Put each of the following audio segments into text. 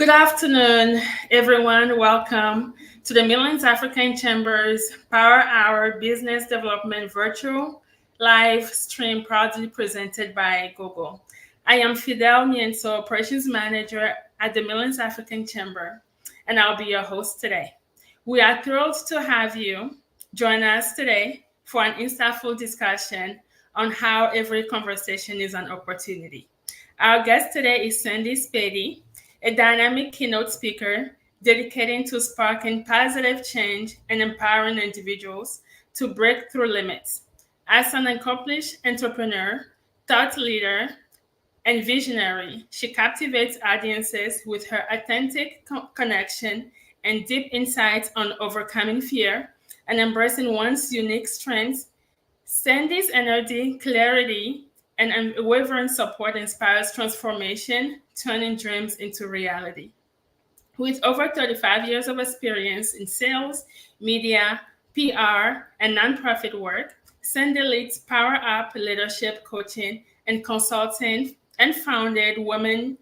Good afternoon, everyone. Welcome to the Millions African Chambers Power Hour Business Development Virtual Live Stream proudly presented by Google. I am Fidel Mienso, Operations Manager at the Millions African Chamber, and I'll be your host today. We are thrilled to have you join us today for an insightful discussion on how every conversation is an opportunity. Our guest today is Sandy Spady, a dynamic keynote speaker dedicated to sparking positive change and empowering individuals to break through limits. As an accomplished entrepreneur, thought leader, and visionary, she captivates audiences with her authentic connection and deep insights on overcoming fear and embracing one's unique strengths. Sandy's energy, clarity, and unwavering support inspires transformation, turning dreams into reality. With over 35 years of experience in sales, media, PR, and nonprofit work, Sandy leads Power Up leadership coaching and consulting and founded Women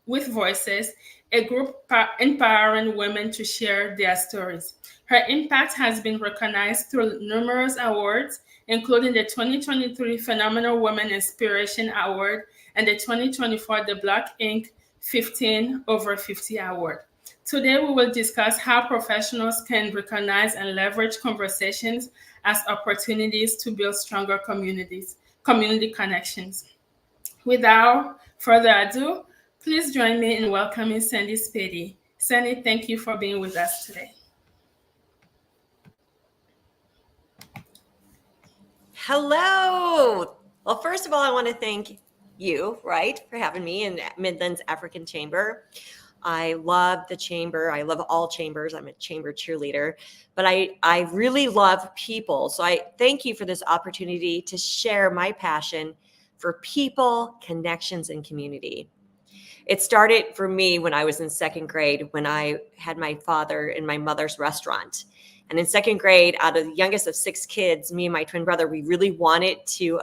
with Voices, a group empowering women to share their stories. Her impact has been recognized through numerous awards, including the 2023 Phenomenal Women Inspiration Award and the 2024 The Block Inc. 15 Over 50 Award. Today, we will discuss how professionals can recognize and leverage conversations as opportunities to build stronger community connections. Without further ado, please join me in welcoming Sandy Spady. Sandy, thank you for being with us today. Hello. Well, first of all, I want to thank you, right, for having me in Midlands African Chamber. I love the chamber. I love all chambers. I'm a chamber cheerleader, but I really love people. So I thank you for this opportunity to share my passion for people, connections, and community. It started for me when I was in second grade, when I had my father and my mother's restaurant. And in second grade, out of the youngest of 6 kids, me and my twin brother, we really wanted to,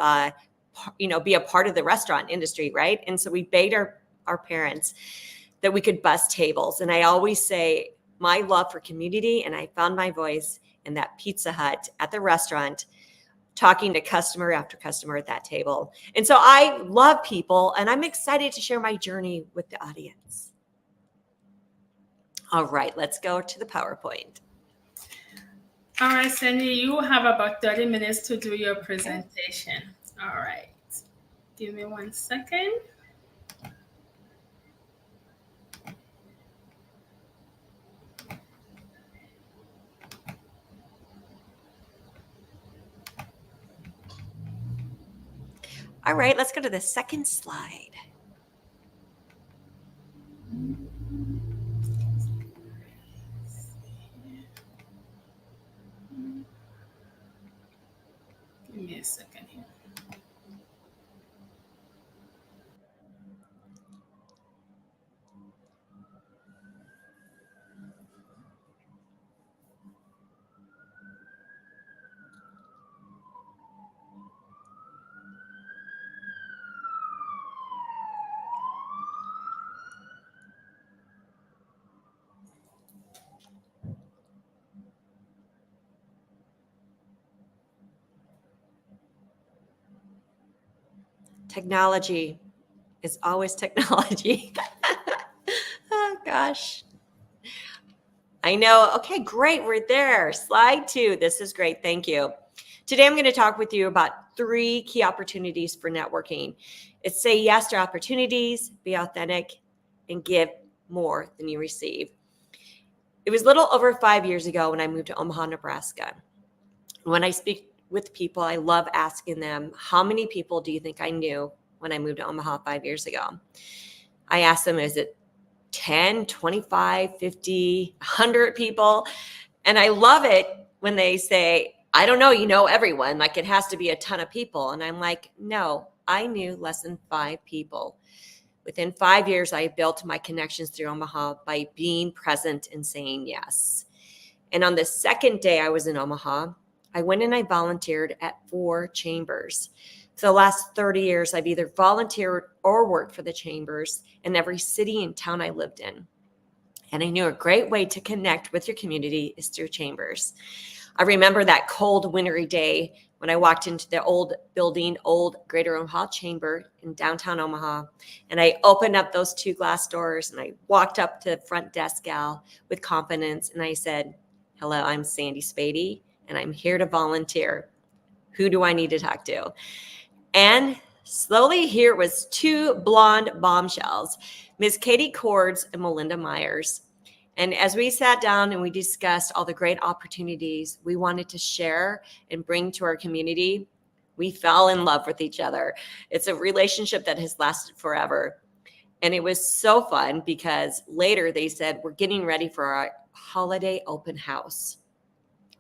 be a part of the restaurant industry, right? And so we begged our parents that we could bus tables. And I always say my love for community, and I found my voice in that Pizza Hut at the restaurant, talking to customer after customer at that table. And so I love people, and I'm excited to share my journey with the audience. All right, let's go to the PowerPoint. All right, Sandy, you have about 30 minutes to do your presentation. All right. Give me 1 second. All right, let's go to the second slide. Give me a second here. Technology is always technology. Oh, gosh. I know. Okay, great. We're there. Slide 2. This is great. Thank you. Today, I'm going to talk with you about 3 key opportunities for networking. It's say yes to opportunities, be authentic, and give more than you receive. It was a little over 5 years ago when I moved to Omaha, Nebraska. When I speak with people, I love asking them, how many people do you think I knew when I moved to Omaha 5 years ago? I ask them, is it 10, 25, 50, 100 people? And I love it when they say, I don't know, you know everyone, like it has to be a ton of people. And I'm like, no, I knew less than 5 people. Within 5 years, I built my connections through Omaha by being present and saying yes. And on the second day I was in Omaha, I went and I volunteered at 4 chambers. For the last 30 years, I've either volunteered or worked for the chambers in every city and town I lived in. And I knew a great way to connect with your community is through chambers. I remember that cold, wintry day when I walked into the old building, old Greater Omaha Chamber in downtown Omaha. And I opened up those 2 glass doors and I walked up to the front desk gal with confidence. And I said, "Hello, I'm Sandy Spady, and I'm here to volunteer. Who do I need to talk to?" And slowly here was 2 blonde bombshells, Ms. Katie Cords and Melinda Myers. And as we sat down and we discussed all the great opportunities we wanted to share and bring to our community, we fell in love with each other. It's a relationship that has lasted forever. And it was so fun because later they said, "We're getting ready for our holiday open house."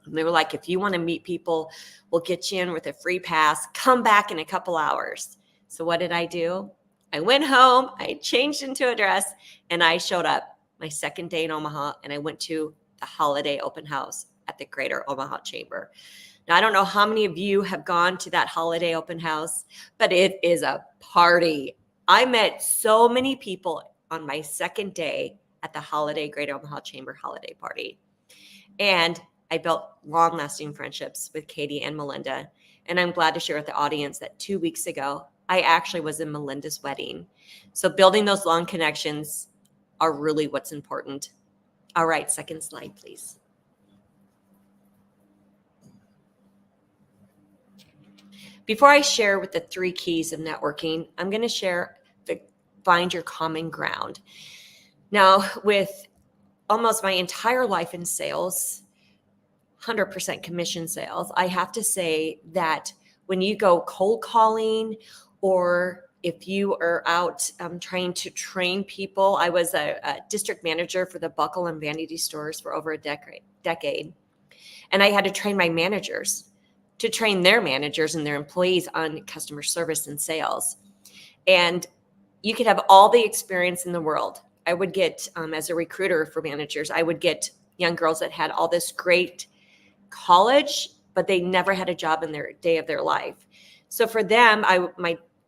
And they were like, "If you want to meet people, we'll get you in with a free pass. Come back in a couple hours." So what did I do? I went home, I changed into a dress, and I showed up my second day in Omaha, and I went to the holiday open house at the Greater Omaha Chamber. Now, I don't know how many of you have gone to that holiday open house, but it is a party. I met so many people on my second day at the Greater Omaha Chamber holiday party. And I built long-lasting friendships with Katie and Melinda. And I'm glad to share with the audience that 2 weeks ago, I actually was in Melinda's wedding. So building those long connections are really what's important. All right, second slide, please. Before I share with the 3 keys of networking, I'm going to share the find your common ground. Now, with almost my entire life in sales, 100% commission sales, I have to say that when you go cold calling or if you are out trying to train people, I was a district manager for the Buckle and Vanity stores for over a decade. And I had to train my managers to train their managers and their employees on customer service and sales. And you could have all the experience in the world. I would get, as a recruiter for managers, I would get young girls that had all this great college, but they never had a job in their day of their life. So for them,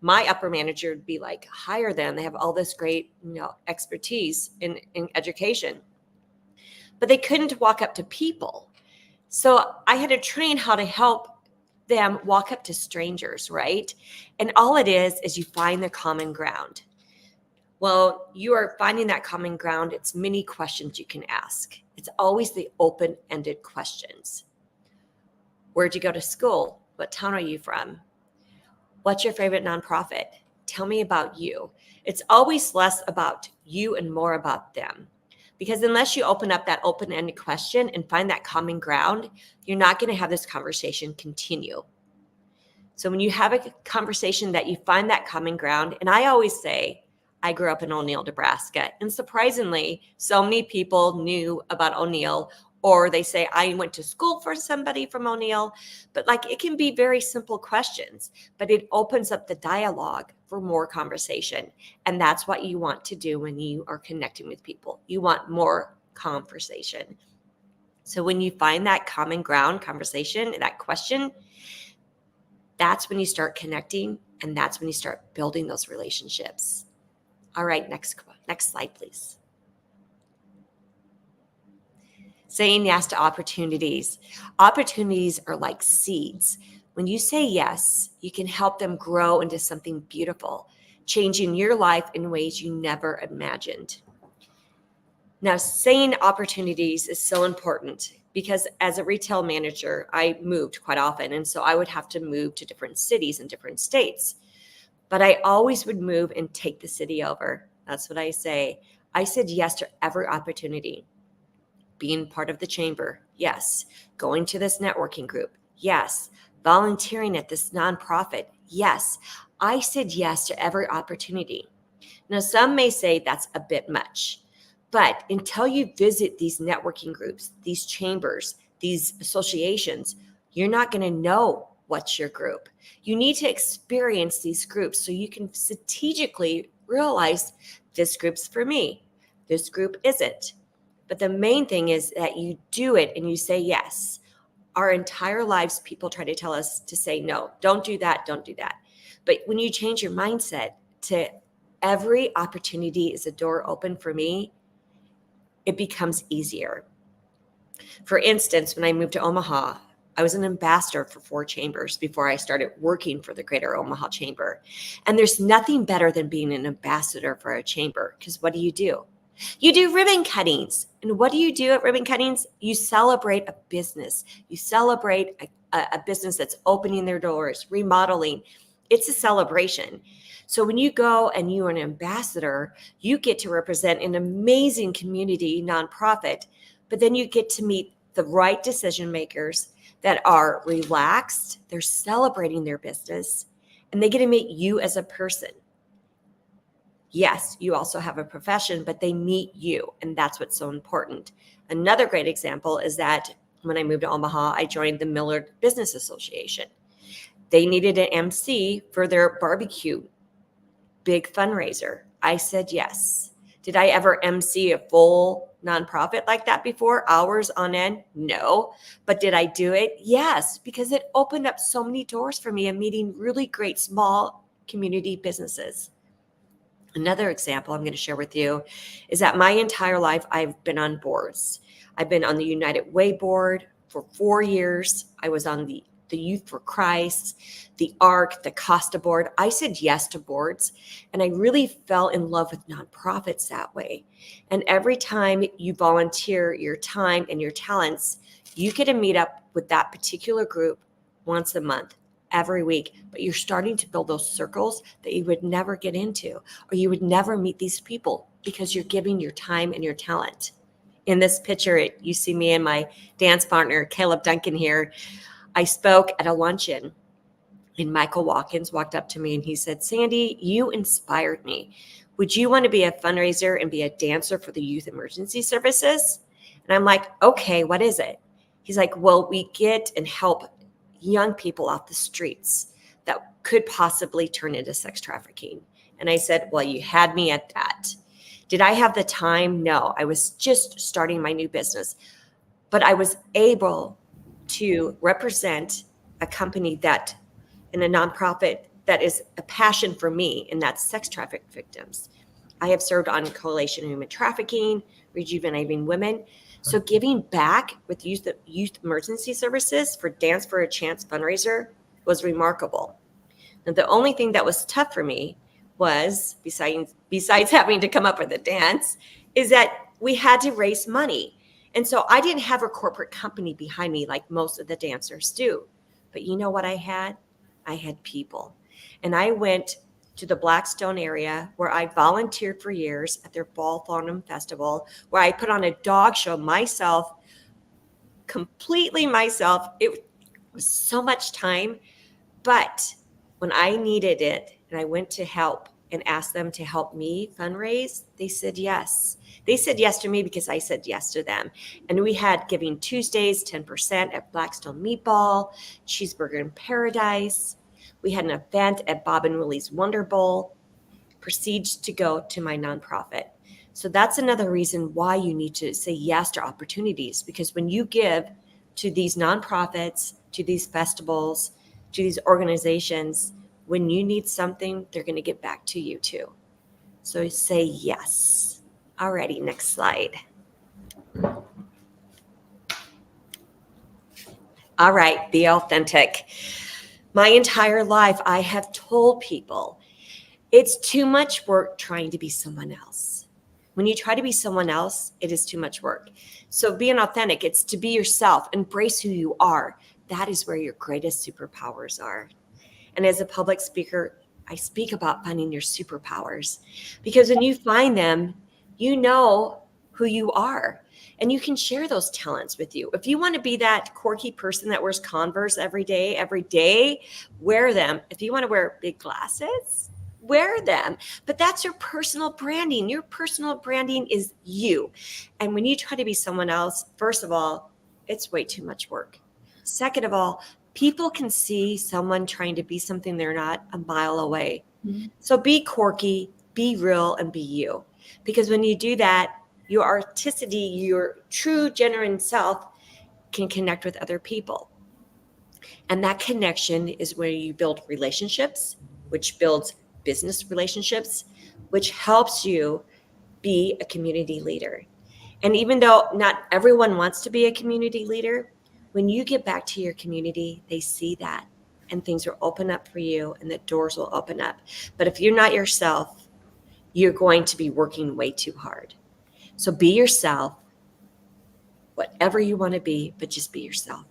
my upper manager would be like, hire them. They have all this great, expertise in education, but they couldn't walk up to people. So I had to train how to help them walk up to strangers, right? And all it is you find the common ground. Well, you are finding that common ground. It's many questions you can ask. It's always the open-ended questions. Where'd you go to school? What town are you from? What's your favorite nonprofit? Tell me about you. It's always less about you and more about them. Because unless you open up that open-ended question and find that common ground, you're not going to have this conversation continue. So when you have a conversation that you find that common ground, and I always say, I grew up in O'Neill, Nebraska, and surprisingly, so many people knew about O'Neill, or they say, I went to school for somebody from O'Neill, but it can be very simple questions, but it opens up the dialogue for more conversation. And that's what you want to do when you are connecting with people. You want more conversation. So when you find that common ground conversation, that question, that's when you start connecting, and that's when you start building those relationships. All right, next slide, please. Saying yes to opportunities. Opportunities are like seeds. When you say yes, you can help them grow into something beautiful, changing your life in ways you never imagined. Now, saying opportunities is so important because as a retail manager, I moved quite often. And so I would have to move to different cities and different states. But I always would move and take the city over. That's what I say. I said yes to every opportunity. Being part of the chamber, yes. Going to this networking group, yes. Volunteering at this nonprofit, yes. I said yes to every opportunity. Now, some may say that's a bit much, but until you visit these networking groups, these chambers, these associations, you're not going to know what's your group. You need to experience these groups so you can strategically realize this group's for me, this group isn't. But the main thing is that you do it and you say yes. Our entire lives, people try to tell us to say no, don't do that, don't do that. But when you change your mindset to every opportunity is a door open for me, it becomes easier. For instance, when I moved to Omaha, I was an ambassador for 4 chambers before I started working for the Greater Omaha Chamber. And there's nothing better than being an ambassador for a chamber, because what do? You do ribbon cuttings. And what do you do at ribbon cuttings? You celebrate a business. You celebrate a business that's opening their doors, remodeling. It's a celebration. So when you go and you're an ambassador, you get to represent an amazing community nonprofit, but then you get to meet the right decision makers that are relaxed, they're celebrating their business, and they get to meet you as a person. Yes, you also have a profession, but they meet you, and that's what's so important. Another great example is that when I moved to Omaha, I joined the Millard Business Association. They needed an MC for their barbecue, big fundraiser. I said yes. Did I ever MC a full nonprofit like that before, hours on end? No. But did I do it? Yes, because it opened up so many doors for me and meeting really great small community businesses. Another example I'm going to share with you is that my entire life I've been on boards. I've been on the United Way board for 4 years. I was on the Youth for Christ, the ARC, the Costa board. I said yes to boards, and I really fell in love with nonprofits that way. And every time you volunteer your time and your talents, you get to meet up with that particular group once a month, every week. But you're starting to build those circles that you would never get into, or you would never meet these people because you're giving your time and your talent. In this picture, you see me and my dance partner, Caleb Duncan here. I spoke at a luncheon, and Michael Watkins walked up to me and he said, "Sandy, you inspired me. Would you want to be a fundraiser and be a dancer for the Youth Emergency Services?" And I'm like, "Okay, what is it?" He's like, "Well, we get and help young people off the streets that could possibly turn into sex trafficking." And I said, "Well, you had me at that." Did I have the time? No, I was just starting my new business, but I was able to represent a company that, in a nonprofit that is a passion for me, and that's sex trafficked victims. I have served on Coalition Human Trafficking, Rejuvenating Women. So giving back with youth emergency services for Dance for a Chance fundraiser was remarkable. And the only thing that was tough for me was, besides having to come up with a dance, is that we had to raise money. And so I didn't have a corporate company behind me like most of the dancers do. But you know what I had? I had people. And I went to the Blackstone area where I volunteered for years at their Fall Farnham Festival, where I put on a dog show myself, completely myself. It was so much time. But when I needed it and I went to help and asked them to help me fundraise, they said yes. They said yes to me because I said yes to them. And we had Giving Tuesdays, 10% at Blackstone Meatball, Cheeseburger in Paradise. We had an event at Bob and Willie's Wonder Bowl. Proceeds to go to my nonprofit. So that's another reason why you need to say yes to opportunities, because when you give to these nonprofits, to these festivals, to these organizations, when you need something, they're going to get back to you too. So say yes. Alrighty, next slide. All right, be authentic. My entire life, I have told people it's too much work trying to be someone else. When you try to be someone else, it is too much work. So being authentic, it's to be yourself, embrace who you are. That is where your greatest superpowers are. And as a public speaker, I speak about finding your superpowers, because when you find them, you know who you are, and you can share those talents with you. If you want to be that quirky person that wears Converse every day, wear them. If you want to wear big glasses, wear them. But that's your personal branding. Your personal branding is you. And when you try to be someone else, first of all, it's way too much work. Second of all, people can see someone trying to be something they're not a mile away. Mm-hmm. So be quirky, be real, and be you. Because when you do that, your authenticity, your true, genuine self can connect with other people. And that connection is where you build relationships, which builds business relationships, which helps you be a community leader. And even though not everyone wants to be a community leader, when you get back to your community, they see that and things will open up for you and the doors will open up. But if you're not yourself, you're going to be working way too hard. So be yourself, whatever you want to be, but just be yourself.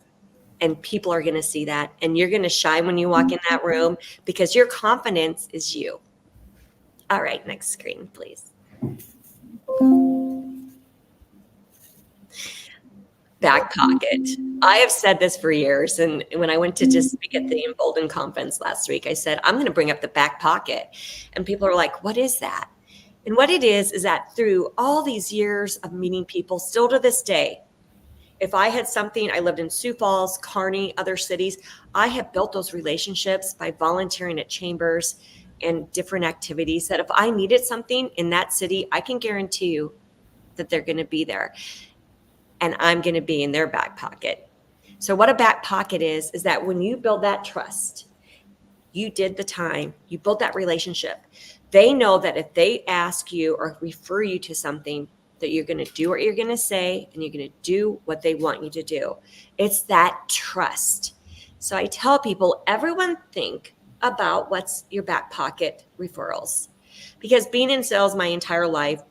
And people are going to see that. And you're going to shine when you walk in that room because your confidence is you. All right, next screen, please. Back pocket. I have said this for years. And when I went to just speak at the Embolden conference last week, I said, I'm going to bring up the back pocket. And people are like, what is that? And what it is that through all these years of meeting people, still to this day, if I had something, I lived in Sioux Falls, Kearney, other cities, I have built those relationships by volunteering at chambers and different activities that if I needed something in that city, I can guarantee you that they're going to be there. And I'm going to be in their back pocket. So what a back pocket is that when you build that trust, you did the time, you built that relationship. They know that if they ask you or refer you to something, that you're going to do what you're going to say and you're going to do what they want you to do. It's that trust. So I tell people, everyone think about what's your back pocket referrals. Because being in sales my entire life,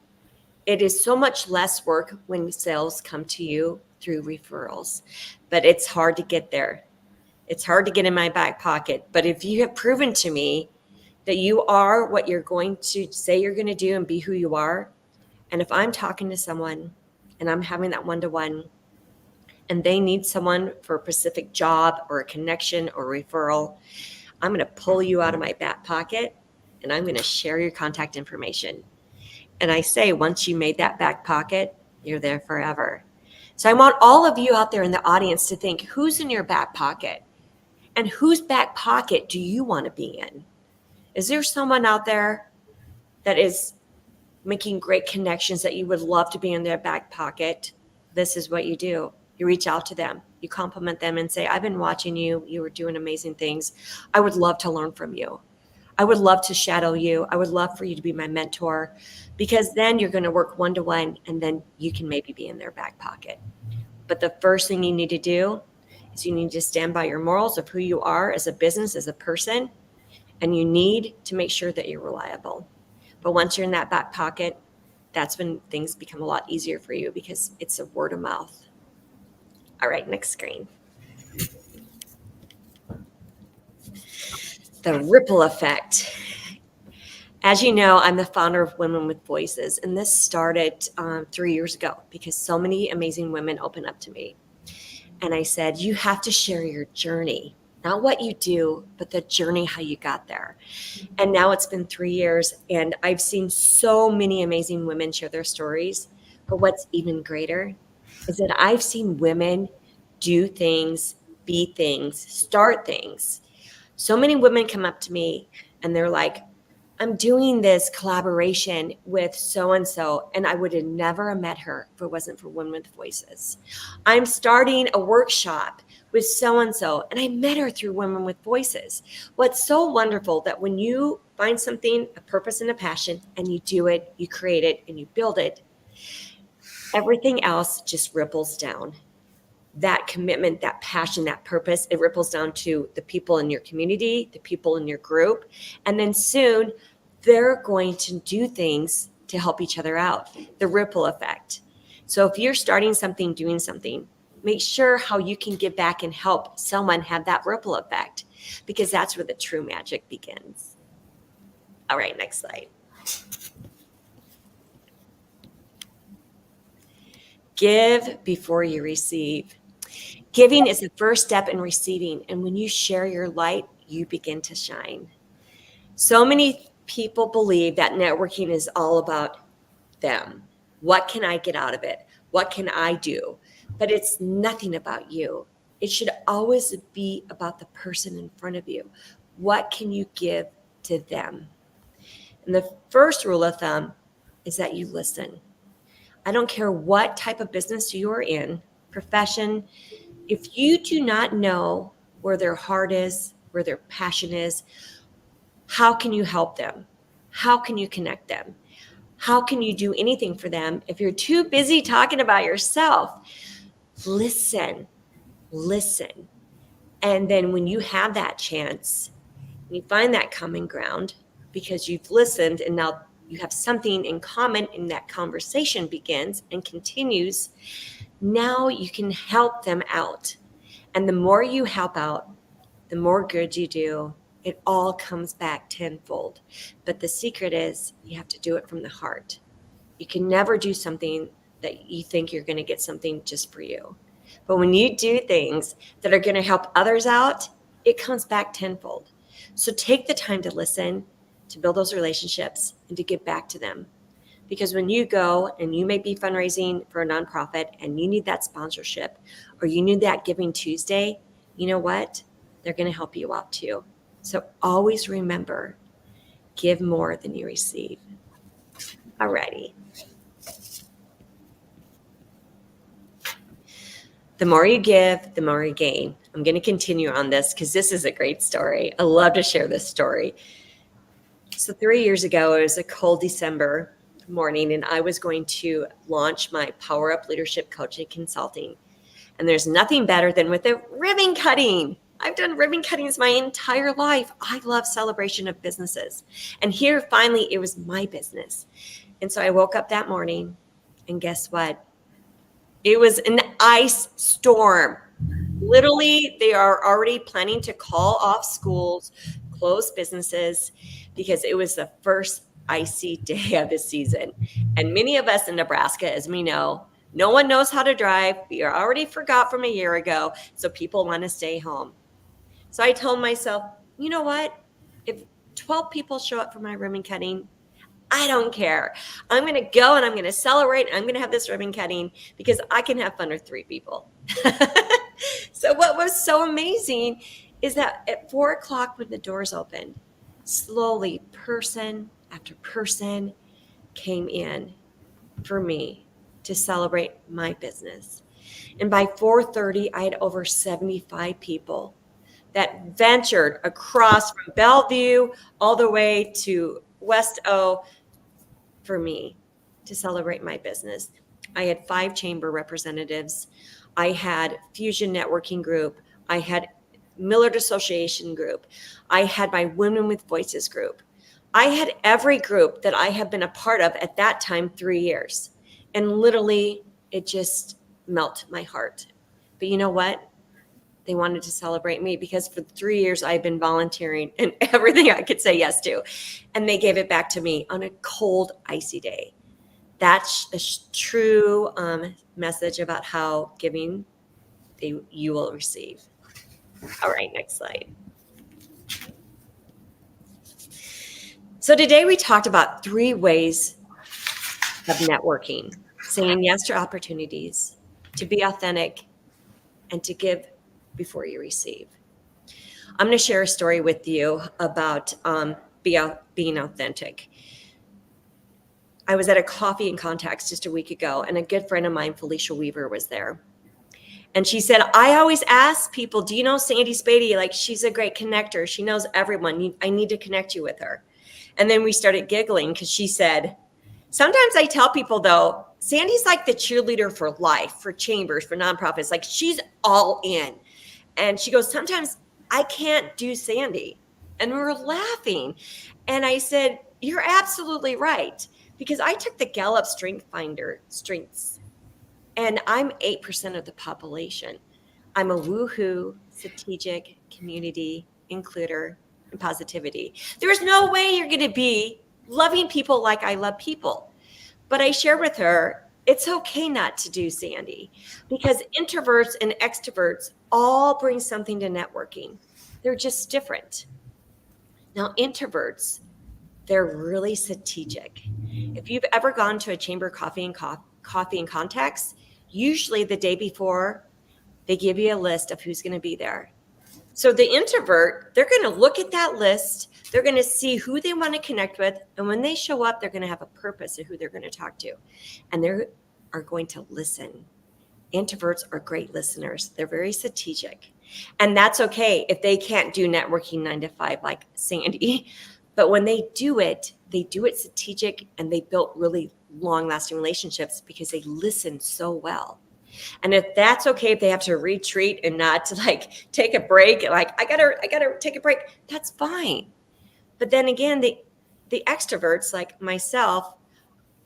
it is so much less work when sales come to you through referrals, but it's hard to get there. It's hard to get in my back pocket. But if you have proven to me that you are what you're going to say you're going to do and be who you are, and if I'm talking to someone and I'm having that one-to-one and they need someone for a specific job or a connection or referral, I'm going to pull you out of my back pocket and I'm going to share your contact information. And I say, once you made that back pocket, you're there forever. So I want all of you out there in the audience to think, who's in your back pocket? And whose back pocket do you want to be in? Is there someone out there that is making great connections that you would love to be in their back pocket? This is what you do. You reach out to them. You compliment them and say, I've been watching you. You were doing amazing things. I would love to learn from you. I would love to shadow you. I would love for you to be my mentor, because then you're going to work one-to-one and then you can maybe be in their back pocket. But the first thing you need to do is you need to stand by your morals of who you are as a business, as a person, and you need to make sure that you're reliable. But once you're in that back pocket, that's when things become a lot easier for you because it's a word of mouth. All right, next screen. The ripple effect. As you know, I'm the founder of Women with Voices, and this started 3 years ago because so many amazing women opened up to me. And I said, you have to share your journey, not what you do, but the journey, how you got there. And now it's been 3 years, and I've seen so many amazing women share their stories. But what's even greater is that I've seen women do things, be things, start things. So many women come up to me and they're like, I'm doing this collaboration with so-and-so, and I would have never met her if it wasn't for Women with Voices. I'm starting a workshop with so-and-so, and I met her through Women with Voices. What's so wonderful that when you find something, a purpose and a passion, and you do it, you create it, and you build it, everything else just ripples down. That commitment, that passion, that purpose, it ripples down to the people in your community, the people in your group. And then soon they're going to do things to help each other out. The ripple effect. So if you're starting something, doing something, make sure how you can give back and help someone have that ripple effect, because that's where the true magic begins. All right, next slide. Give before you receive. Giving is the first step in receiving. And when you share your light, you begin to shine. So many people believe that networking is all about them. What can I get out of it? What can I do? But it's nothing about you. It should always be about the person in front of you. What can you give to them? And the first rule of thumb is that you listen. I don't care what type of business you are in, profession. If you do not know where their heart is, where their passion is, how can you help them? How can you connect them? How can you do anything for them if you're too busy talking about yourself? Listen. And then when you have that chance, you find that common ground because you've listened and now you have something in common and that conversation begins and continues. Now you can help them out. And the more you help out, the more good you do. It all comes back tenfold. But the secret is you have to do it from the heart. You can never do something that you think you're going to get something just for you. But when you do things that are going to help others out, it comes back tenfold. So take the time to listen, to build those relationships, and to give back to them. Because when you go and you may be fundraising for a nonprofit and you need that sponsorship or you need that Giving Tuesday, you know what? They're going to help you out too. So always remember, give more than you receive. Alrighty. The more you give, the more you gain. I'm going to continue on this because this is a great story. I love to share this story. So 3 years ago, it was a cold December morning, and I was going to launch my Power Up Leadership Coaching Consulting. And there's nothing better than with a ribbon cutting. I've done ribbon cuttings my entire life. I love celebration of businesses. And here, finally, it was my business. And so I woke up that morning, and guess what? It was an ice storm. Literally, they are already planning to call off schools, close businesses, because it was the first icy day of the season. And many of us in Nebraska, as we know, no one knows how to drive. We are already forgot from a year ago, so people want to stay home. So I told myself, you know what? If 12 people show up for my ribbon cutting, I don't care. I'm going to go and I'm going to celebrate. I'm going to have this ribbon cutting because I can have fun with 3 people. So what was so amazing is that at 4 o'clock when the doors opened, slowly person after person came in for me to celebrate my business. And by 4:30, I had over 75 people that ventured across from Bellevue all the way to West O for me to celebrate my business. I had 5 chamber representatives. I had Fusion Networking Group. I had Millard Association Group. I had my Women with Voices group. I had every group that I have been a part of at that time 3 years. And literally, it just melted my heart. But you know what? They wanted to celebrate me because for 3 years I've been volunteering and everything I could say yes to. And they gave it back to me on a cold, icy day. That's a true message about how giving you will receive. All right, next slide. So today we talked about 3 ways of networking: saying yes to opportunities, to be authentic, and to give before you receive. I'm going to share a story with you about being authentic. I was at a Coffee and Contacts just a week ago, and a good friend of mine, Felicia Weaver, was there. And she said, I always ask people, do you know Sandy Spady? Like, she's a great connector. She knows everyone. I need to connect you with her. And then we started giggling because she said, sometimes I tell people, though, Sandy's like the cheerleader for life, for chambers, for nonprofits. Like, she's all in. And she goes, sometimes I can't do Sandy. And we were laughing. And I said, you're absolutely right. Because I took the Gallup Strength Finder strengths, and I'm 8% of the population. I'm a woohoo, strategic, community, includer, and positivity. There's no way you're going to be loving people like I love people. But I shared with her, it's okay not to do Sandy, because introverts and extroverts all bring something to networking. They're just different. Now, introverts, they're really strategic. If you've ever gone to a chamber coffee and contacts, usually the day before, they give you a list of who's going to be there. So the introvert, they're going to look at that list. They're going to see who they want to connect with. And when they show up, they're going to have a purpose of who they're going to talk to. And they are going to listen. Introverts are great listeners. They're very strategic. And that's okay if they can't do networking 9 to 5 like Sandy. But when they do it strategic, and they built really long-lasting relationships because they listen so well. And if that's okay, if they have to retreat and not to like take a break, like I gotta take a break, that's fine. But then again, the extroverts like myself,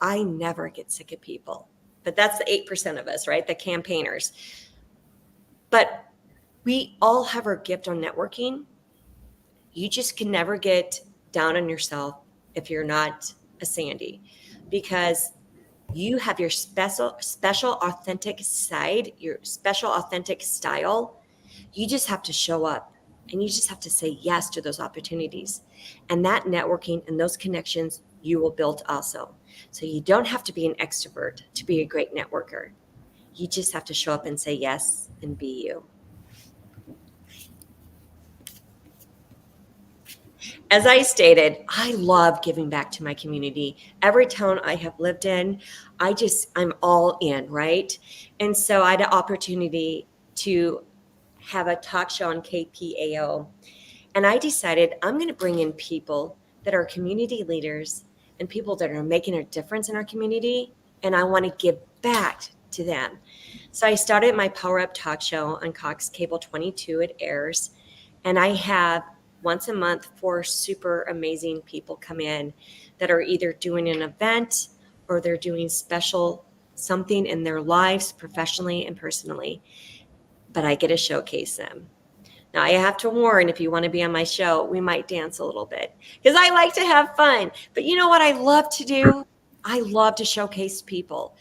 I never get sick of people. But that's the 8% of us, right? The campaigners. But we all have our gift on networking. You just can never get down on yourself if you're not a Sandy, because you have your special authentic side, your special authentic style. You just have to show up, and you just have to say yes to those opportunities. And that networking and those connections you will build also. So you don't have to be an extrovert to be a great networker. You just have to show up and say yes and be you. As I stated, I love giving back to my community. Every town I have lived in, I'm all in, right? And so I had an opportunity to have a talk show on KPAO. And I decided I'm going to bring in people that are community leaders and people that are making a difference in our community. And I want to give back to them. So I started my Power Up talk show on Cox Cable 22. It airs. And I have once a month 4 super amazing people come in that are either doing an event or they're doing special something in their lives, professionally and personally. But I get to showcase them. Now, I have to warn, if you want to be on my show, we might dance a little bit because I like to have fun. But you know what I love to do? I love to showcase people.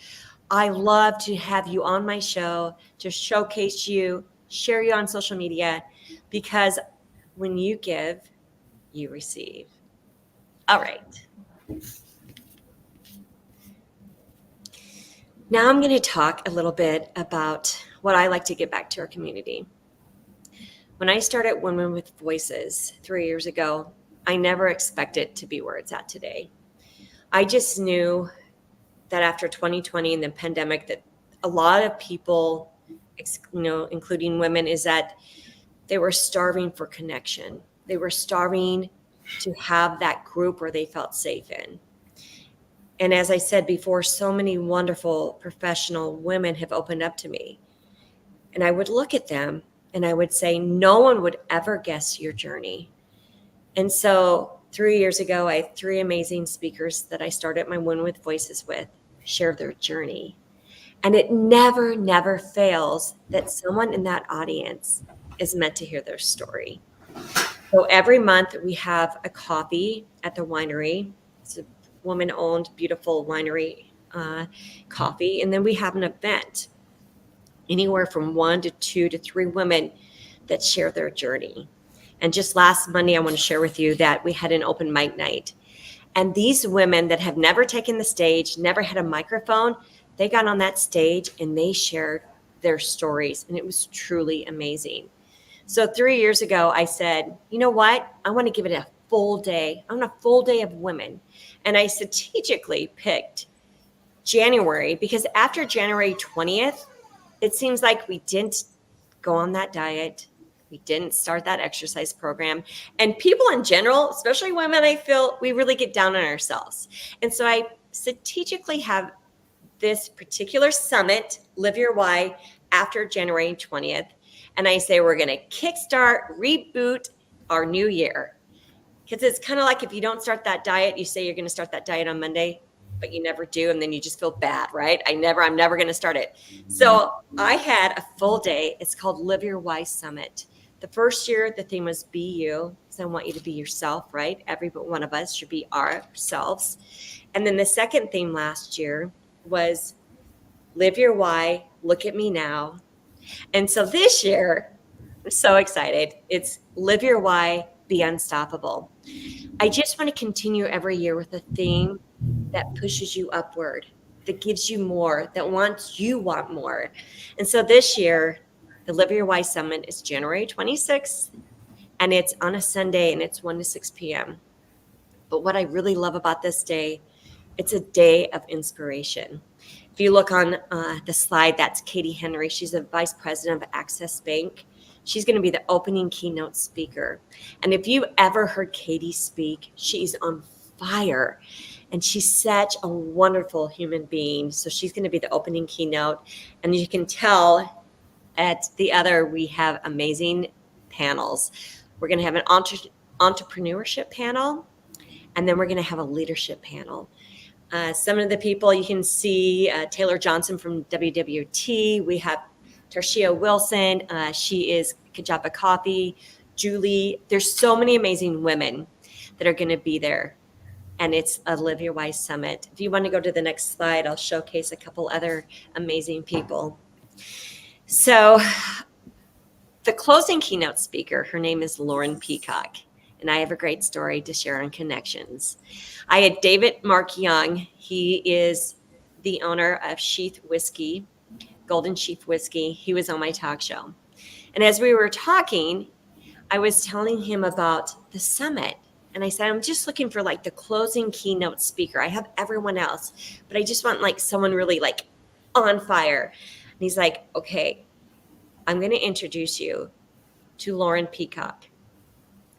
I love to have you on my show, to showcase you, share you on social media, because when you give, you receive. All right. Now I'm going to talk a little bit about what I like to give back to our community. When I started Women with Voices 3 years ago, I never expected to be where it's at today. I just knew that after 2020 and the pandemic, that a lot of people, including women, is that they were starving for connection. They were starving to have that group where they felt safe in. And as I said before, so many wonderful professional women have opened up to me. And I would look at them and I would say, no one would ever guess your journey. And so 3 years ago, I had 3 amazing speakers that I started my Women with Voices with share their journey. And it never fails that someone in that audience is meant to hear their story. So every month we have a coffee at the winery. It's a woman-owned, beautiful winery coffee. And then we have an event, anywhere from 1 to 2 to 3 women that share their journey. And just last Monday, I want to share with you that we had an open mic night. And these women that have never taken the stage, never had a microphone, they got on that stage and they shared their stories. And it was truly amazing. So 3 years ago, I said, you know what? I want to give it a full day. I want a full day of women. And I strategically picked January because after January 20th, it seems like we didn't go on that diet. We didn't start that exercise program. And people in general, especially women, I feel we really get down on ourselves. And so I strategically have this particular summit, Live Your Why, after January 20th. And I say we're going to kickstart, reboot our new year. Because it's kind of like if you don't start that diet, you say you're going to start that diet on Monday, but you never do. And then you just feel bad, right? I'm never going to start it. So I had a full day. It's called Live Your Why Summit. The first year, the theme was be you. So I want you to be yourself, right? Every one of us should be ourselves. And then the second theme last year was Live Your Why, Look at Me Now. And so this year, I'm so excited. It's Live Your Why, Be Unstoppable. I just want to continue every year with a theme that pushes you upward, that gives you more, that wants you want more. And so this year, the Live Your Why Summit is January 26th, and it's on a Sunday, and it's 1 to 6 p.m. But what I really love about this day, it's a day of inspiration. If you look on the slide, that's Katie Henry. She's a vice president of Access Bank. She's going to be the opening keynote speaker. And if you've ever heard Katie speak, she's on fire. And she's such a wonderful human being. So she's going to be the opening keynote. And you can tell at the other, we have amazing panels. We're going to have an entrepreneurship panel, and then we're going to have a leadership panel. Some of the people you can see, Taylor Johnson from WWT. We have Tarshia Wilson. She is Kajapa Coffee. Julie. There's so many amazing women that are going to be there. And it's a Live Your Wise Summit. If you want to go to the next slide, I'll showcase a couple other amazing people. So the closing keynote speaker, her name is Lauren Peacock. And I have a great story to share on connections. I had David Mark Young. He is the owner of Sheath Whiskey, Golden Sheath Whiskey. He was on my talk show. And as we were talking, I was telling him about the summit. And I said, I'm just looking for like the closing keynote speaker. I have everyone else, but I just want like someone really like on fire. And he's like, okay, I'm going to introduce you to Lauren Peacock.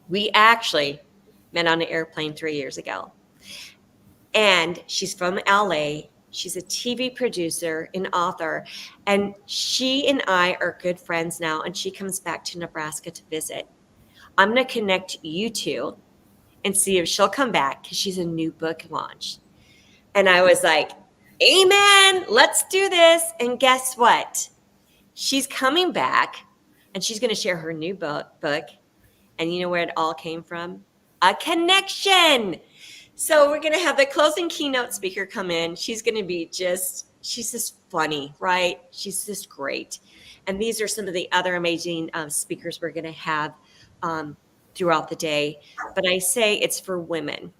We actually met on an airplane 3 years ago. And she's from LA. She's a TV producer and author. And she and I are good friends now. And she comes back to Nebraska to visit. I'm going to connect you two and see if she'll come back because she's a new book launch. And I was like, amen, let's do this. And guess what? She's coming back and she's going to share her new book. And you know where it all came from? A connection. So we're going to have the closing keynote speaker come in. She's going to be she's just funny, right? She's just great. And these are some of the other amazing speakers we're going to have throughout the day. But I say it's for women.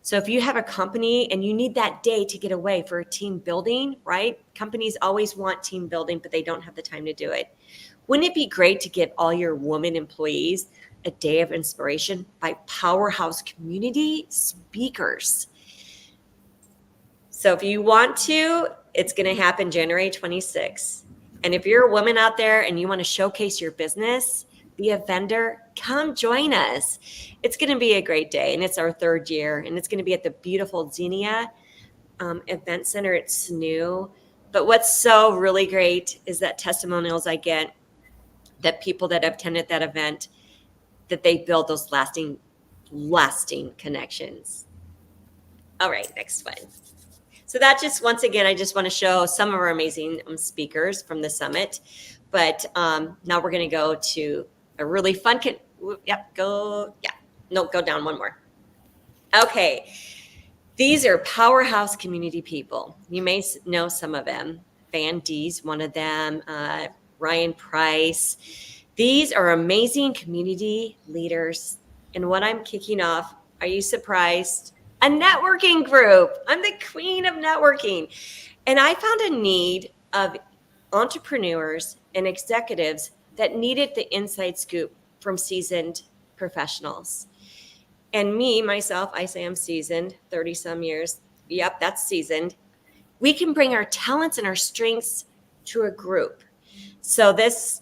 So if you have a company and you need that day to get away for a team building, right? Companies always want team building, but they don't have the time to do it. Wouldn't it be great to give all your women employees a day of inspiration by powerhouse community speakers? So if you want to, it's going to happen January 26th. And if you're a woman out there and you want to showcase your business, be a vendor, come join us. It's going to be a great day. And it's our third year. And it's going to be at the beautiful Xenia Event Center. It's new. But what's so really great is that testimonials I get that people that have attended that event, that they build those lasting connections. All right, next one. So that just, once again, I just want to show some of our amazing speakers from the summit. But now we're going to go to a really fun, go down one more. Okay, these are powerhouse community people. You may know some of them. Van D's one of them, Ryan Price. These are amazing community leaders. And what I'm kicking off, are you surprised? A networking group. I'm the queen of networking. And I found a need of entrepreneurs and executives that needed the inside scoop from seasoned professionals. And myself, I say I'm seasoned, 30 some years. Yep, that's seasoned. We can bring our talents and our strengths to a group. So this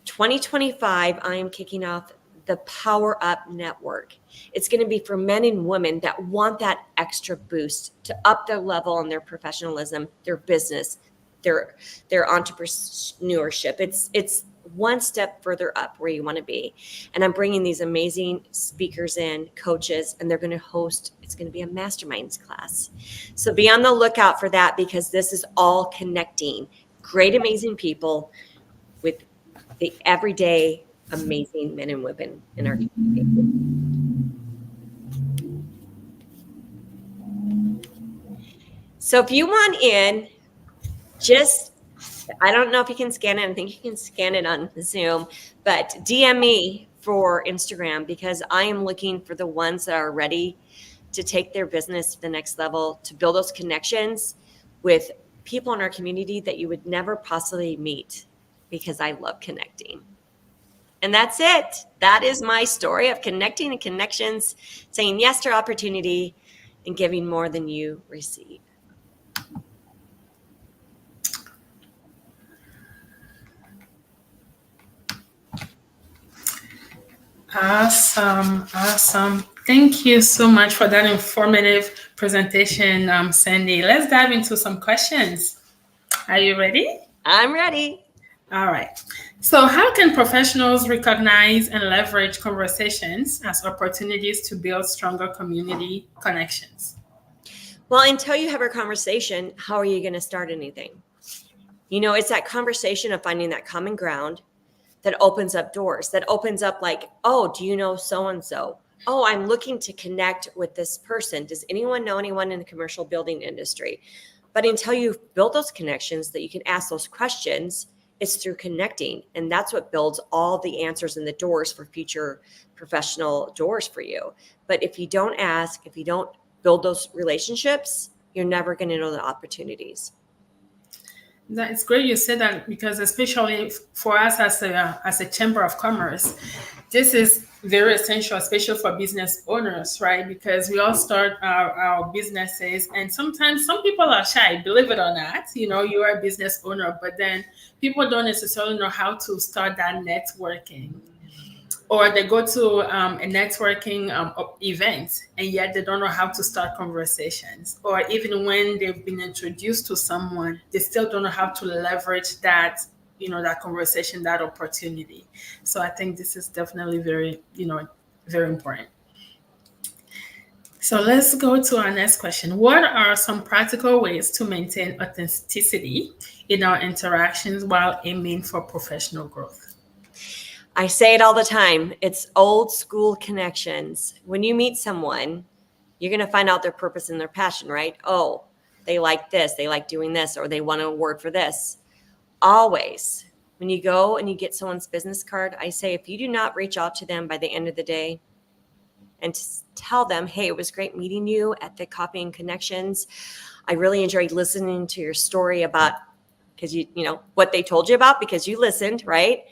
2025, I am kicking off the Power Up Network. It's going to be for men and women that want that extra boost to up their level in their professionalism, their business, their entrepreneurship. It's one step further up where you want to be. And I'm bringing these amazing speakers in, coaches, and they're going to host, it's going to be a masterminds class. So be on the lookout for that, because this is all connecting great, amazing people with the everyday amazing men and women in our community. So if you want in, I don't know if you can scan it. I think you can scan it on Zoom, but DM me for Instagram, because I am looking for the ones that are ready to take their business to the next level, to build those connections with people in our community that you would never possibly meet, because I love connecting. And that's it. That is my story of connecting and connections, saying yes to opportunity, and giving more than you receive. Awesome. Awesome. Thank you so much for that informative presentation, Sandy. Let's dive into some questions. Are you ready? I'm ready. All right. So, how can professionals recognize and leverage conversations as opportunities to build stronger community connections? Well, until you have a conversation, how are you going to start anything? It's that conversation of finding that common ground that opens up doors, that opens up like, oh, do you know so-and-so? Oh, I'm looking to connect with this person. Does anyone know anyone in the commercial building industry? But until you've built those connections that you can ask those questions, it's through connecting. And that's what builds all the answers and the doors for future professional doors for you. But if you don't ask, if you don't build those relationships, you're never going to know the opportunities. It's great you said that, because especially for us as a chamber of commerce, this is very essential, especially for business owners, right? Because we all start our businesses, and sometimes some people are shy, believe it or not. You are a business owner, but then people don't necessarily know how to start that networking. Or they go to a networking event, and yet they don't know how to start conversations. Or even when they've been introduced to someone, they still don't know how to leverage that, that conversation, that opportunity. So I think this is definitely very, very important. So let's go to our next question. What are some practical ways to maintain authenticity in our interactions while aiming for professional growth? I say it all the time. It's old school connections. When you meet someone, you're going to find out their purpose and their passion, right? Oh, they like this, they like doing this, or they want an award for this. Always, when you go and you get someone's business card, I say, if you do not reach out to them by the end of the day and tell them, hey, it was great meeting you at the Coffee and Connections. I really enjoyed listening to your story about, because you know what they told you about, because you listened, right?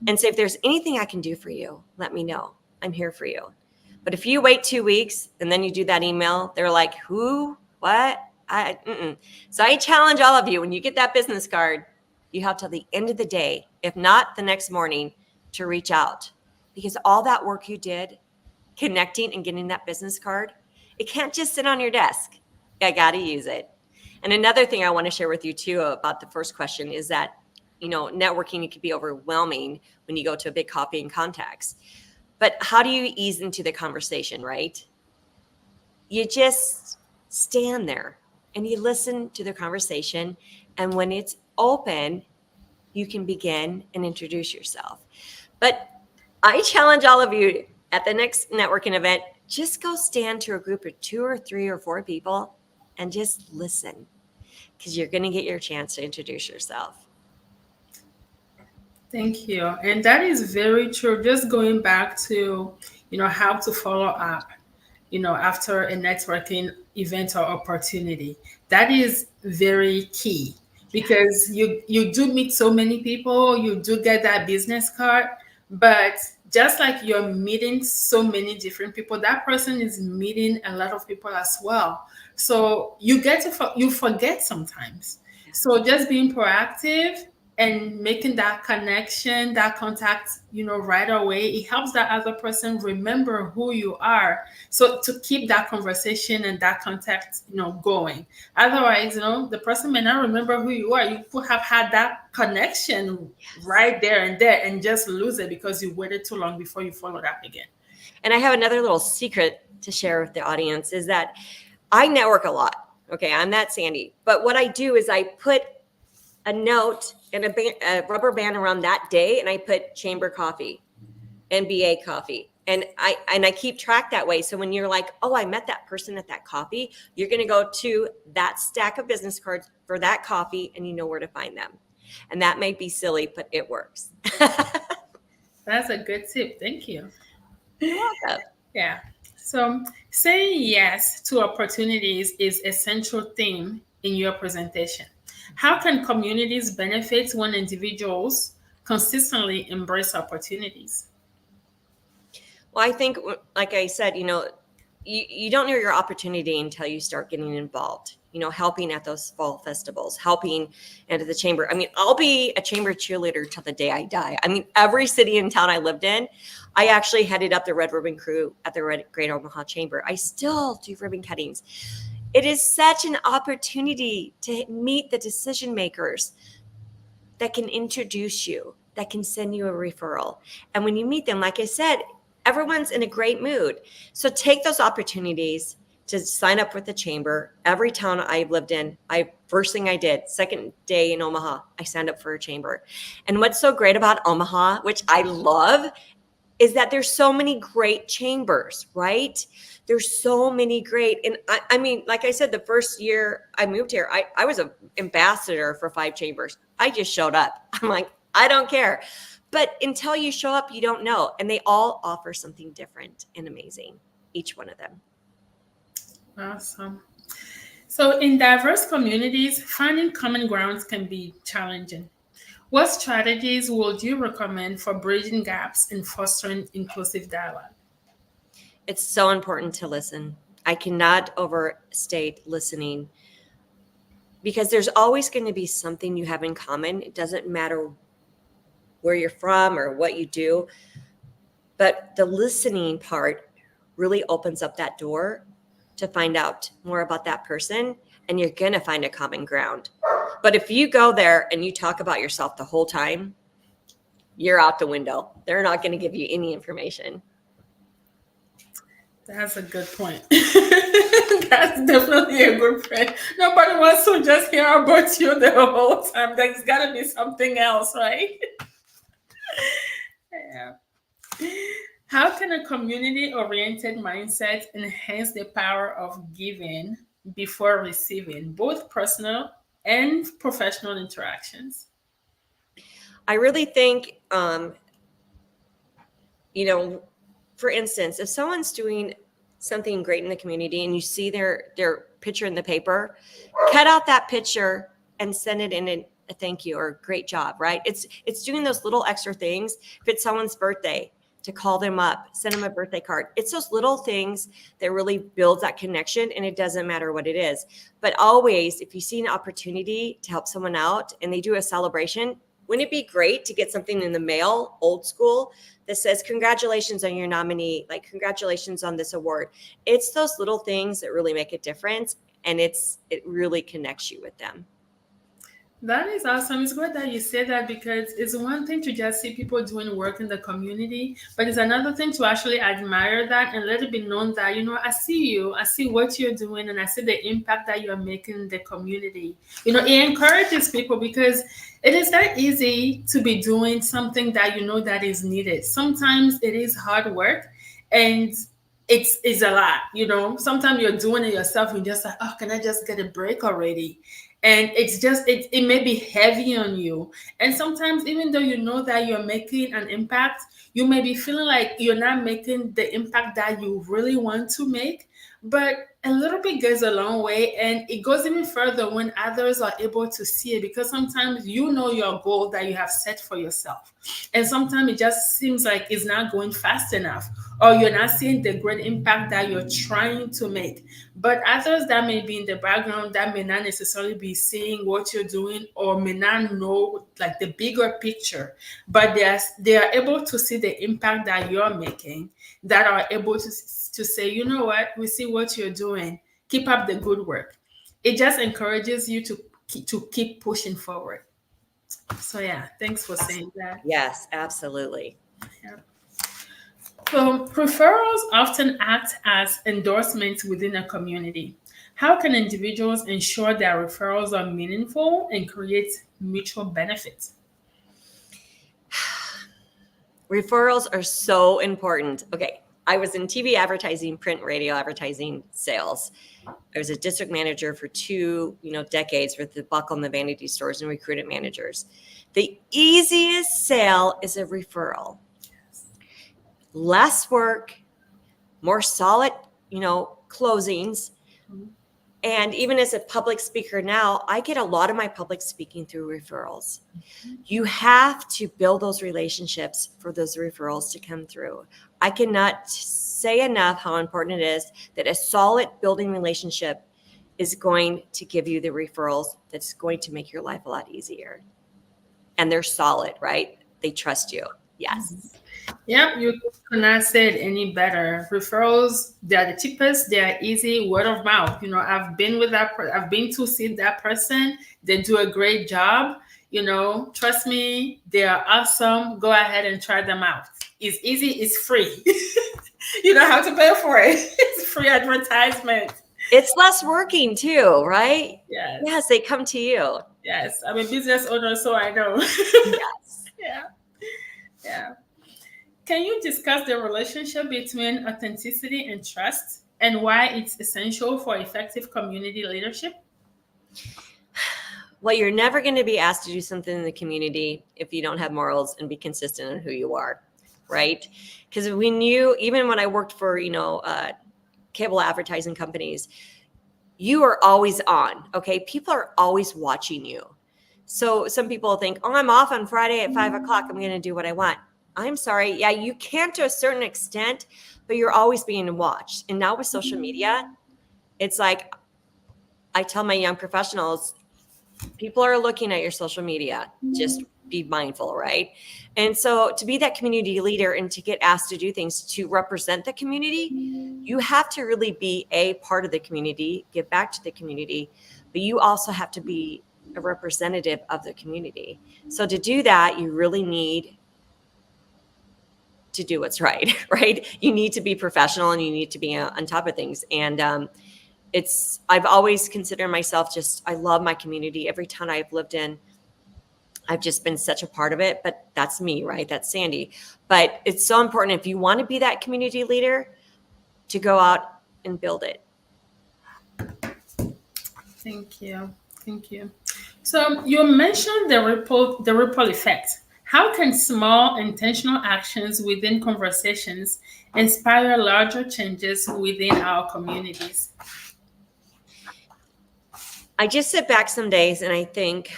And say, if there's anything I can do for you, let me know. I'm here for you. But if you wait 2 weeks and then you do that email, they're like, who, what? So I challenge all of you, when you get that business card, you have till the end of the day, if not the next morning, to reach out. Because all that work you did, connecting and getting that business card, it can't just sit on your desk. I got to use it. And another thing I want to share with you too about the first question is that, networking, it can be overwhelming when you go to a big coffee and contacts. But how do you ease into the conversation, right? You just stand there and you listen to the conversation. And when it's open, you can begin and introduce yourself. But I challenge all of you at the next networking event, just go stand to a group of 2 or 3 or 4 people and just listen, because you're going to get your chance to introduce yourself. Thank you. And that is very true. Just going back to, how to follow up, after a networking event or opportunity. That is very key, because you do meet so many people, you do get that business card, but just like you're meeting so many different people, that person is meeting a lot of people as well. So you forget sometimes. So just being proactive and making that connection, that contact, right away, it helps that other person remember who you are. So to keep that conversation and that contact, going. Otherwise, the person may not remember who you are. You could have had that connection right there and just lose it because you waited too long before you followed up again. And I have another little secret to share with the audience is that I network a lot. Okay, I'm that Sandy. But what I do is I put a note and a rubber band around that day, and I put Chamber Coffee, MBA Coffee. And I keep track that way. So when you're like, oh, I met that person at that coffee, you're going to go to that stack of business cards for that coffee, and you know where to find them. And that may be silly, but it works. That's a good tip. Thank you. You're welcome. Yeah. So saying yes to opportunities is a central theme in your presentation. How can communities benefit when individuals consistently embrace opportunities? Well, I think, like I said, you don't know your opportunity until you start getting involved, helping at those fall festivals, helping into the chamber. I mean, I'll be a chamber cheerleader till the day I die. I mean, every city and town I lived in, I actually headed up the Red Ribbon Crew at the Great Omaha Chamber. I still do ribbon cuttings. It is such an opportunity to meet the decision makers that can introduce you, that can send you a referral. And when you meet them, like I said, everyone's in a great mood. So take those opportunities to sign up with the chamber. Every town I've lived in, first thing I did, second day in Omaha, I signed up for a chamber. And what's so great about Omaha, which I love, is that there's so many great chambers, right? There's so many great, and I mean, like I said, the first year I moved here, I was an ambassador for 5 chambers. I just showed up. I'm like, I don't care. But until you show up, you don't know. And they all offer something different and amazing, each one of them. Awesome. So in diverse communities, finding common grounds can be challenging. What strategies would you recommend for bridging gaps and fostering inclusive dialogue? It's so important to listen. I cannot overstate listening, because there's always going to be something you have in common. It doesn't matter where you're from or what you do, but the listening part really opens up that door to find out more about that person, and you're going to find a common ground. But if you go there and you talk about yourself the whole time, you're out the window. They're not going to give you any information. That's a good point. That's definitely a good point. Nobody wants to just hear about you the whole time. There's got to be something else, right? Yeah. How can a community-oriented mindset enhance the power of giving before receiving, both personal and professional interactions? I really think, for instance, if someone's doing something great in the community and you see their picture in the paper, cut out that picture and send it in a thank you or great job, right? It's doing those little extra things. If it's someone's birthday, to call them up, send them a birthday card. It's those little things that really build that connection, and it doesn't matter what it is. But always, if you see an opportunity to help someone out and they do a celebration, wouldn't it be great to get something in the mail, old school, that says, congratulations on your nominee, like congratulations on this award. It's those little things that really make a difference, and it really connects you with them. That is awesome. It's good that you say that, because it's one thing to just see people doing work in the community, but it's another thing to actually admire that and let it be known that, I see you, I see what you're doing, and I see the impact that you're making in the community. It encourages people, because it is that easy to be doing something that that is needed. Sometimes it is hard work, and it's a lot. Sometimes you're doing it yourself and you're just like, oh, can I just get a break already? And it's just, it may be heavy on you. And sometimes, even though you know that you're making an impact, you may be feeling like you're not making the impact that you really want to make. But a little bit goes a long way, and it goes even further when others are able to see it, because sometimes your goal that you have set for yourself, and sometimes it just seems like it's not going fast enough, or you're not seeing the great impact that you're trying to make. But others that may be in the background that may not necessarily be seeing what you're doing, or may not know like the bigger picture, but they are able to see the impact that you're making, that are able to say, you know what, we see what you're doing. Keep up the good work. It just encourages you to keep pushing forward. So yeah, thanks for saying that. Yes, absolutely. Yeah. So referrals often act as endorsements within a community. How can individuals ensure their referrals are meaningful and create mutual benefits? Referrals are so important. Okay. I was in TV advertising, print, radio advertising, sales. I was a district manager for 2, decades with the Buckle and the Vanity stores and recruited managers. The easiest sale is a referral. Less work, more solid, closings. Mm-hmm. And even as a public speaker now, I get a lot of my public speaking through referrals. Mm-hmm. You have to build those relationships for those referrals to come through. I cannot say enough how important it is that a solid building relationship is going to give you the referrals that's going to make your life a lot easier. And they're solid, right? They trust you. Yes. Yeah, you cannot say it any better. Referrals, they are the cheapest, they are easy, word of mouth. I've been with I've been to see that person. They do a great job. Trust me, they are awesome. Go ahead and try them out. It's easy, it's free. You don't have to pay for it. It's free advertisement. It's less working too, right? Yes. Yes, they come to you. Yes, I'm a business owner, so I know. Yes. Yeah. Yeah. Can you discuss the relationship between authenticity and trust and why it's essential for effective community leadership? Well, you're never going to be asked to do something in the community if you don't have morals and be consistent in who you are, right? Because even when I worked for, cable advertising companies, you are always on, okay? People are always watching you. So some people think, oh, I'm off on Friday at 5 o'clock. I'm going to do what I want. I'm sorry. Yeah, you can to a certain extent, but you're always being watched. And now with social media, it's like I tell my young professionals, people are looking at your social media. Just be mindful, right? And so to be that community leader and to get asked to do things to represent the community, you have to really be a part of the community, give back to the community, but you also have to be a representative of the community. So to do that, you really need to do what's right, right? You need to be professional and you need to be on top of things. And I've always considered myself I love my community. Every town I've lived in, I've just been such a part of it, but that's me, right? That's Sandy. But it's so important if you want to be that community leader to go out and build it. Thank you. Thank you. So you mentioned the ripple effect. How can small intentional actions within conversations inspire larger changes within our communities? I just sit back some days and I think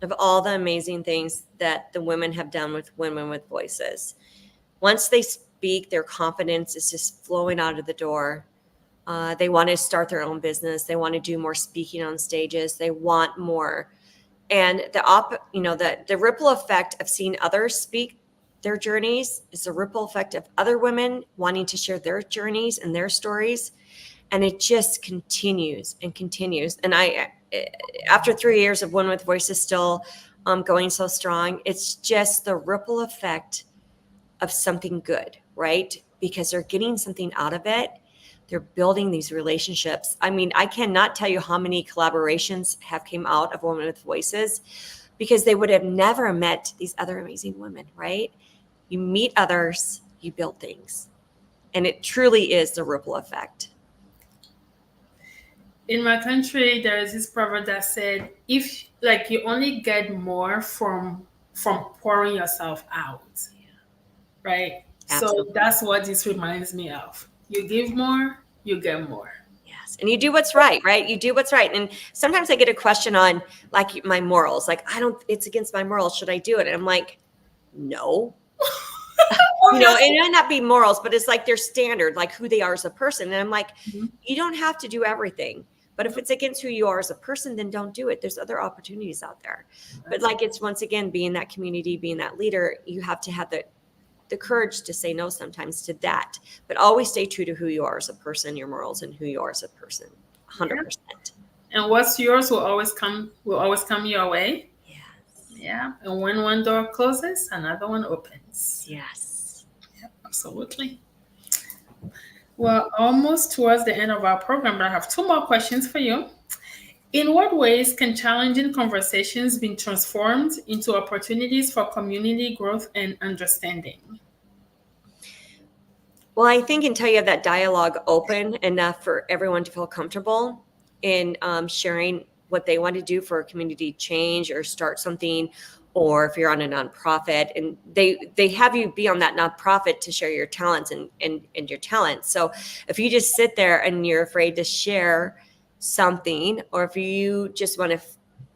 of all the amazing things that the women have done with Women with Voices. Once they speak, their confidence is just flowing out of the door. They want to start their own business. They want to do more speaking on stages. They want more. And the ripple effect of seeing others speak their journeys is a ripple effect of other women wanting to share their journeys and their stories. And it just continues and continues. And after 3 years of Women with Voices still going so strong, it's just the ripple effect of something good, right? Because they're getting something out of it. They're building these relationships. I mean, I cannot tell you how many collaborations have came out of Women with Voices because they would have never met these other amazing women, right? You meet others, you build things. And it truly is the ripple effect. In my country, there is this proverb that said, if you only get more from pouring yourself out, right? Absolutely. So that's what this reminds me of. You give more, you get more. Yes. And you do what's right, right? You do what's right. And sometimes I get a question on my morals. It's against my morals. Should I do it? And I'm like, no. It might not be morals, but it's their standard, who they are as a person. And I'm like, You don't have to do everything. But if it's against who you are as a person, then don't do it. There's other opportunities out there. But it's once again, being that community, being that leader, you have to have the courage to say no sometimes to that, but always stay true to who you are as a person, your morals, and who you are as a person. 100%. And what's yours will always come your way. Yes. Yeah. And when one door closes, another one opens. Yes. Yep, absolutely. Well, almost towards the end of our program, but I have 2 more questions for you. In what ways can challenging conversations be transformed into opportunities for community growth and understanding? Well, I think until you have that dialogue open enough for everyone to feel comfortable in sharing what they want to do for a community change or start something, or if you're on a nonprofit and they have you be on that nonprofit to share your talents and your talents. So if you just sit there and you're afraid to share something, or if you just want to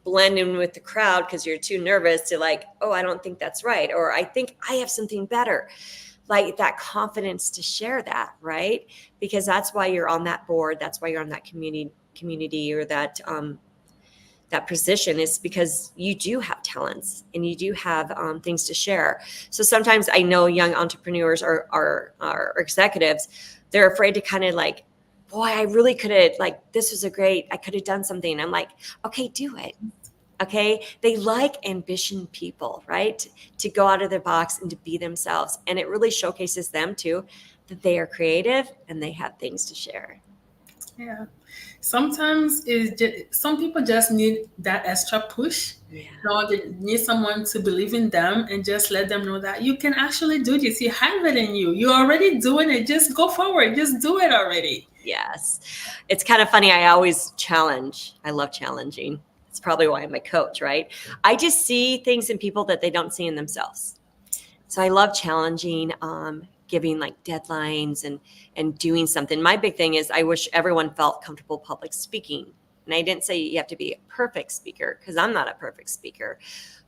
blend in with the crowd because you're too nervous to I don't think that's right, or I think I have something better. like that confidence to share that, right? Because that's why you're on that board. That's why you're on that community or that position, is because you do have talents and you do have things to share. So sometimes I know young entrepreneurs or executives, they're afraid to kind of like, boy, I really could have, like, this was I could have done something. I'm like, okay, do it. Okay. They like ambition people, right? To go out of their box and to be themselves. And it really showcases them too, that they are creative and they have things to share. Yeah. Sometimes some people just need that extra push. Yeah. They need someone to believe in them and just let them know that you can actually do this. You have it in you. You're already doing it. Just go forward. Just do it already. Yes. It's kind of funny. I always challenge. I love challenging. It's probably why I'm a coach, right? I just see things in people that they don't see in themselves. So I love challenging, giving like deadlines and doing something. My big thing is I wish everyone felt comfortable public speaking. And I didn't say you have to be a perfect speaker, because I'm not a perfect speaker,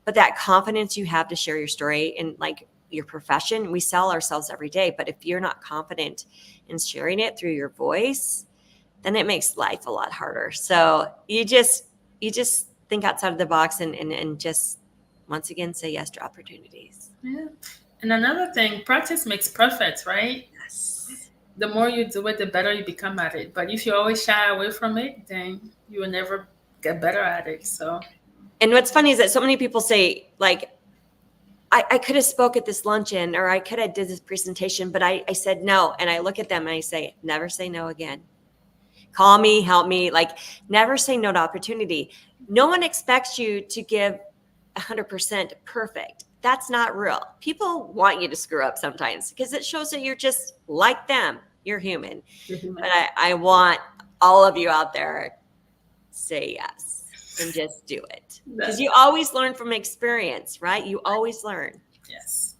but that confidence you have to share your story and like your profession. We sell ourselves every day, but if you're not confident in sharing it through your voice, then it makes life a lot harder. So you just think outside of the box and just once again say yes to opportunities. Yeah. And another thing, practice makes perfect, right? Yes. The more you do it, the better you become at it. But if you always shy away from it, then you will never get better at it. So, and what's funny is that so many people say, like, I could have spoke at this luncheon, or I could have did this presentation, but I said no. And I look at them and I say, never say no again. Call me, help me. Like, never say no to opportunity. No one expects you to give 100% perfect. That's not real. People want you to screw up sometimes because it shows that you're just like them. You're human. But I want all of you out there, say yes and just do it. Because you always learn from experience, right? You always learn. Yes.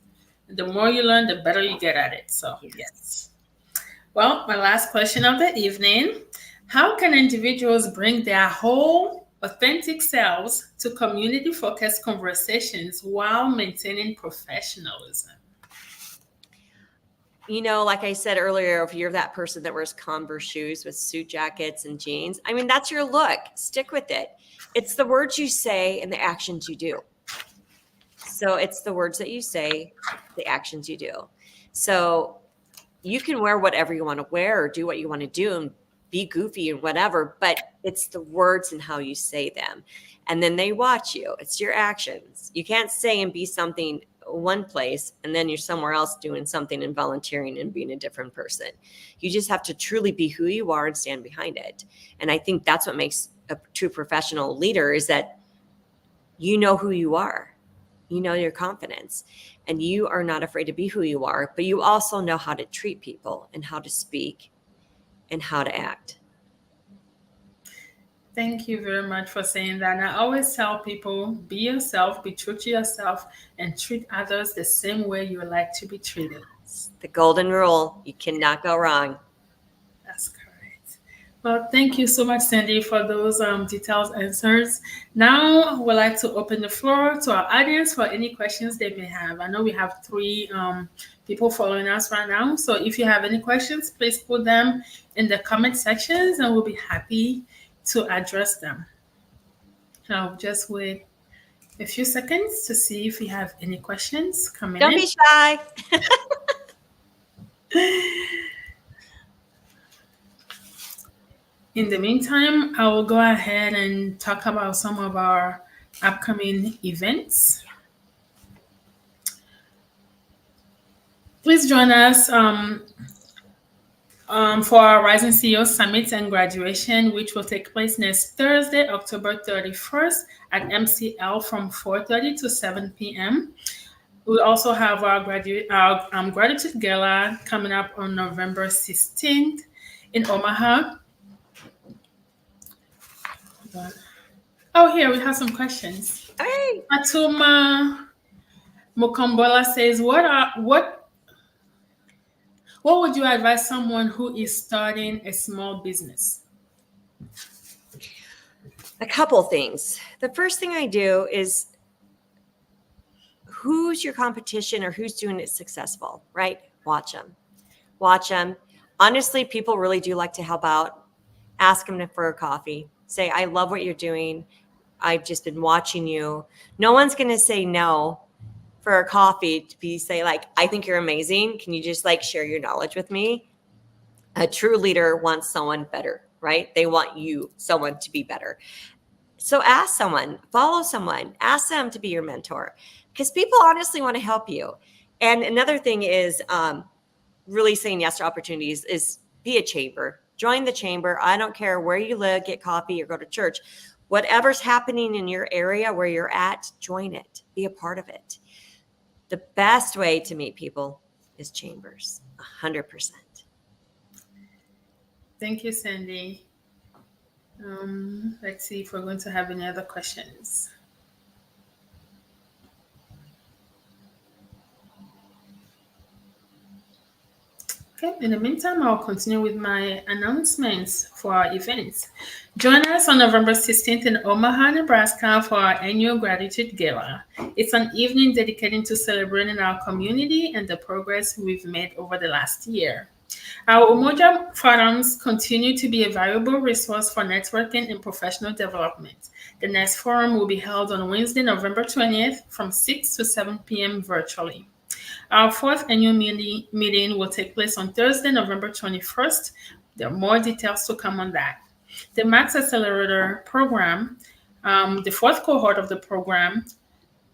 The more you learn, the better you get at it. So, yes. Well, my last question of the evening. How can individuals bring their whole authentic selves to community-focused conversations while maintaining professionalism? You know, like I said earlier, if you're that person that wears Converse shoes with suit jackets and jeans, I mean, that's your look. Stick with it. It's the words you say and the actions you do. So it's the words that you say, the actions you do. So you can wear whatever you want to wear or do what you want to do and be goofy and whatever, but it's the words and how you say them. And then they watch you. It's your actions. You can't say and be something one place and then you're somewhere else doing something and volunteering and being a different person. You just have to truly be who you are and stand behind it. And I think that's what makes a true professional leader, is that you know who you are. You know your confidence, and you are not afraid to be who you are, but you also know how to treat people and how to speak and how to act. Thank you very much for saying that. And I always tell people, be yourself, be true to yourself, and treat others the same way you would like to be treated. It's the golden rule. You cannot go wrong. That's correct. Well, thank you so much, Sandy, for those detailed answers. Now, we'd like to open the floor to our audience for any questions they may have. I know we have 3 people following us right now. So if you have any questions, please put them in the comment sections and we'll be happy to address them. I'll just wait a few seconds to see if we have any questions coming in. Don't be shy. In the meantime, I will go ahead and talk about some of our upcoming events. Please join us for our Rising CEO Summit and Graduation, which will take place next Thursday, October 31st at MCL from 4:30 to 7 p.m. We also have our Gratitude Gala coming up on November 16th in Omaha. Oh, here we have some questions. Hey. Atuma Mukambola says, what would you advise someone who is starting a small business? A couple things. The first thing I do is, who's your competition or who's doing it successful, right? Watch them. Watch them. Honestly, people really do like to help out. Ask them for a coffee. Say, I love what you're doing. I've just been watching you. No one's going to say no for a coffee to say like, I think you're amazing. Can you just like share your knowledge with me? A true leader wants someone better, right? They want someone to be better. So ask someone, follow someone, ask them to be your mentor, because people honestly want to help you. And another thing is really saying yes to opportunities is be a chamber. Join the chamber. I don't care where you live, get coffee or go to church. Whatever's happening in your area where you're at, join it. Be a part of it. The best way to meet people is chambers, 100%. Thank you, Sandy. Let's see if we're going to have any other questions. Okay, in the meantime, I'll continue with my announcements for our events. Join us on November 16th in Omaha, Nebraska for our annual Gratitude Gala. It's an evening dedicated to celebrating our community and the progress we've made over the last year. Our Umoja forums continue to be a valuable resource for networking and professional development. The next forum will be held on Wednesday, November 20th from 6 to 7 p.m. virtually. Our fourth annual meeting will take place on Thursday, November 21st. There are more details to come on that. The Max Accelerator program, the fourth cohort of the program,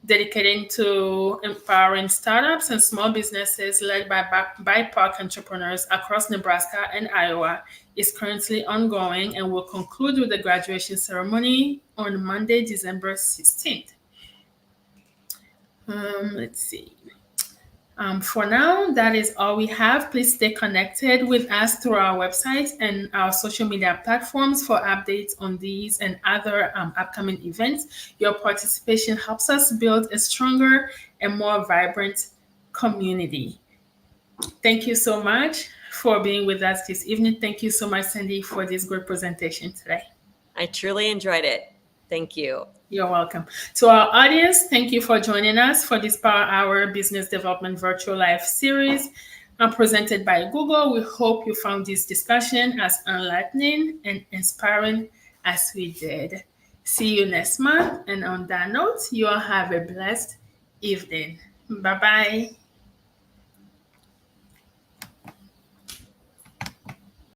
dedicated to empowering startups and small businesses led by BIPOC entrepreneurs across Nebraska and Iowa, is currently ongoing and will conclude with the graduation ceremony on Monday, December 16th. Let's see. For now, that is all we have. Please stay connected with us through our website and our social media platforms for updates on these and other upcoming events. Your participation helps us build a stronger and more vibrant community. Thank you so much for being with us this evening. Thank you so much, Sandy, for this great presentation today. I truly enjoyed it. Thank you. You're welcome. To our audience, thank you for joining us for this Power Hour Business Development Virtual Live series presented by Google. We hope you found this discussion as enlightening and inspiring as we did. See you next month. And on that note, you all have a blessed evening. Bye-bye.